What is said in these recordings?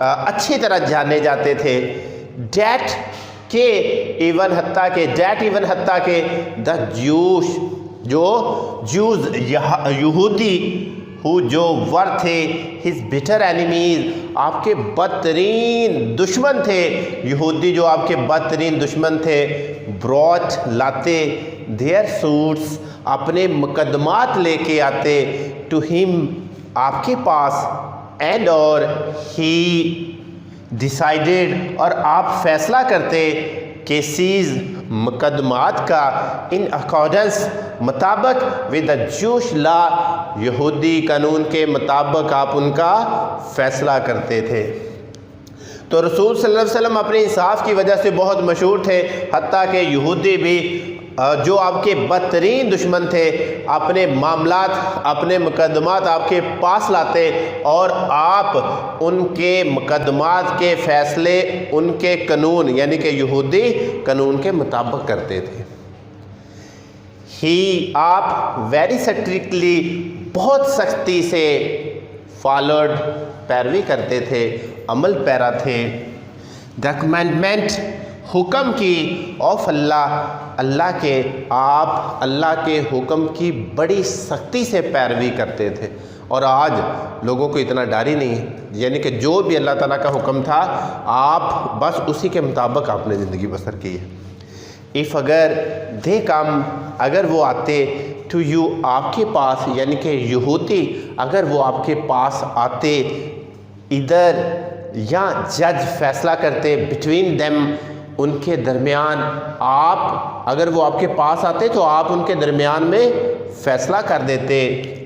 اچھی طرح جانے جاتے تھے. ڈیٹ کے ایون حتیٰ کہ دا جوش جو جوز یہودی جو ور تھے ہز بٹر اینیمیز آپ کے بدترین دشمن تھے. یہودی جو آپ کے بدترین دشمن تھے. بروٹ لاتے دیئر سوٹس اپنے مقدمات لے کے آتے ٹو ہم آپ کے پاس. اینڈ اور ہی ڈیسائیڈیڈ اور آپ فیصلہ کرتے کیسز مقدمات کا ان اکارڈنس مطابق ود دا جوش لا یہودی قانون کے مطابق آپ ان کا فیصلہ کرتے تھے. تو رسول صلی اللہ علیہ وسلم اپنے انصاف کی وجہ سے بہت مشہور تھے. حتیٰ کہ یہودی بھی جو آپ کے بدترین دشمن تھے اپنے معاملات اپنے مقدمات آپ کے پاس لاتے اور آپ ان کے مقدمات کے فیصلے ان کے قانون یعنی کہ یہودی قانون کے مطابق کرتے تھے. ہی آپ ویری اسٹرکٹلی بہت سختی سے فالوڈ پیروی کرتے تھے عمل پیرا تھے. دا کمانڈمنٹ حکم کی آف اللہ کے آپ اللہ کے حکم کی بڑی سختی سے پیروی کرتے تھے. اور آج لوگوں کو اتنا ڈر ہی نہیں ہے یعنی کہ جو بھی اللہ تعالیٰ کا حکم تھا آپ بس اسی کے مطابق آپ نے زندگی بسر کی ہے. اف اگر دے کم اگر وہ آتے ٹو یو آپ کے پاس یعنی کہ یہودی اگر وہ آپ کے پاس آتے ادھر یا جج فیصلہ کرتے بٹوین دیم ان کے درمیان آپ اگر وہ آپ کے پاس آتے تو آپ ان کے درمیان میں فیصلہ کر دیتے.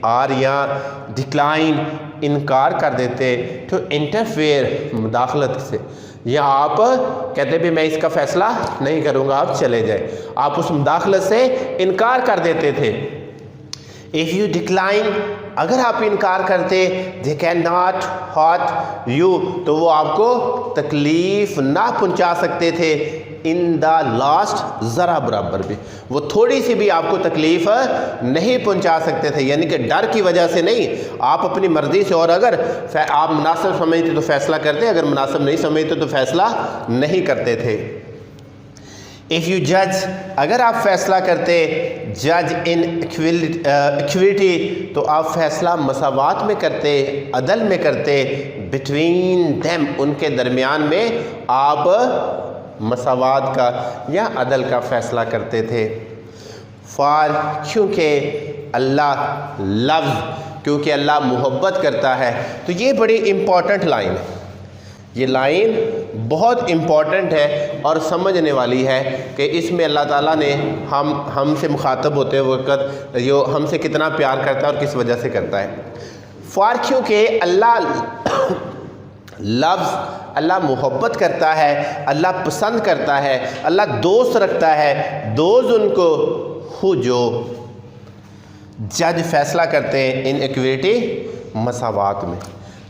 اور یا ڈکلائن انکار کر دیتے ٹو انٹرفیئر مداخلت سے یا آپ کہتے بھی میں اس کا فیصلہ نہیں کروں گا آپ چلے جائیں. آپ اس مداخلت سے انکار کر دیتے تھے. if you decline اگر آپ انکار کرتے they cannot hurt you تو وہ آپ کو تکلیف نہ پہنچا سکتے تھے. in the last ذرا برابر بھی وہ تھوڑی سی بھی آپ کو تکلیف نہیں پہنچا سکتے تھے یعنی کہ ڈر کی وجہ سے نہیں آپ اپنی مرضی سے. اور اگر آپ مناسب سمجھتے تو فیصلہ کرتے اگر مناسب نہیں سمجھتے تو فیصلہ نہیں کرتے تھے. if you judge اگر آپ فیصلہ کرتے جج ان ایکویٹی تو آپ فیصلہ مساوات میں کرتے عدل میں کرتے. بٹوین دیم ان کے درمیان میں آپ مساوات کا یا عدل کا فیصلہ کرتے تھے. فار کیونکہ اللہ لفظ کیونکہ اللہ محبت کرتا ہے. تو یہ بڑی امپورٹنٹ لائن ہے. یہ لائن بہت امپورٹنٹ ہے اور سمجھنے والی ہے کہ اس میں اللہ تعالیٰ نے ہم سے مخاطب ہوتے وقت جو ہم سے کتنا پیار کرتا ہے اور کس وجہ سے کرتا ہے. فار کیونکہ اللہ لفظ اللہ محبت کرتا ہے اللہ پسند کرتا ہے اللہ دوست رکھتا ہے. دوست ان کو ہو جو جج فیصلہ کرتے ہیں ان ایکویٹی مساوات میں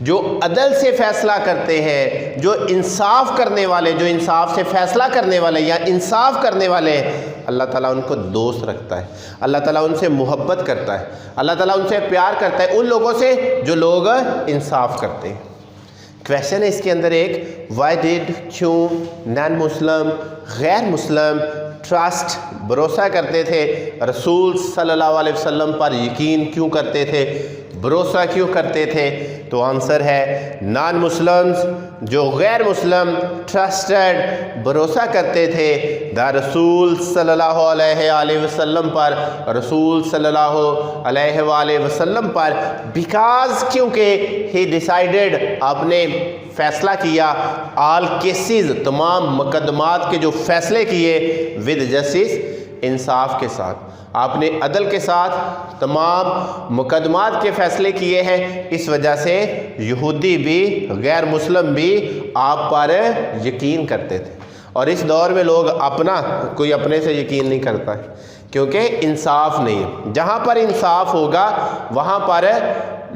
جو عدل سے فیصلہ کرتے ہیں جو انصاف کرنے والے جو انصاف سے فیصلہ کرنے والے یا انصاف کرنے والے اللہ تعالیٰ ان کو دوست رکھتا ہے. اللہ تعالیٰ ان سے محبت کرتا ہے. اللہ تعالیٰ ان سے پیار کرتا ہے ان لوگوں سے جو لوگ انصاف کرتے ہیں. کویشچن ہے اس کے اندر ایک وائی ڈیڈ کیوں نان مسلم غیر مسلم ٹرسٹ بھروسہ کرتے تھے رسول صلی اللہ علیہ وسلم پر یقین کیوں کرتے تھے بھروسہ کیوں کرتے تھے. تو آنسر ہے نان مسلمز جو غیر مسلم ٹرسٹڈ بھروسہ کرتے تھے دا رسول صلی اللہ علیہ وسلم پر رسول صلی اللہ علیہ وآلہ وسلم پر بیکاز کیونکہ ہی ڈیسائیڈڈ آپ نے فیصلہ کیا آل کیسز تمام مقدمات کے جو فیصلے کیے ود جسٹس انصاف کے ساتھ آپ نے عدل کے ساتھ تمام مقدمات کے فیصلے کیے ہیں. اس وجہ سے یہودی بھی غیر مسلم بھی آپ پر یقین کرتے تھے. اور اس دور میں لوگ کوئی اپنے سے یقین نہیں کرتا ہے کیونکہ انصاف نہیں ہے. جہاں پر انصاف ہوگا وہاں پر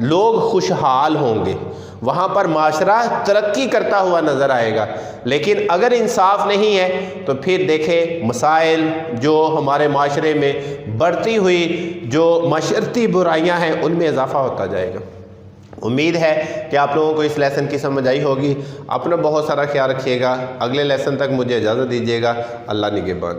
لوگ خوشحال ہوں گے وہاں پر معاشرہ ترقی کرتا ہوا نظر آئے گا. لیکن اگر انصاف نہیں ہے تو پھر دیکھیں مسائل جو ہمارے معاشرے میں بڑھتی ہوئی جو معاشرتی برائیاں ہیں ان میں اضافہ ہوتا جائے گا. امید ہے کہ آپ لوگوں کو اس لیسن کی سمجھ آئی ہوگی. اپنا بہت سارا خیال رکھیے گا. اگلے لیسن تک مجھے اجازت دیجیے گا. اللہ نگہبان.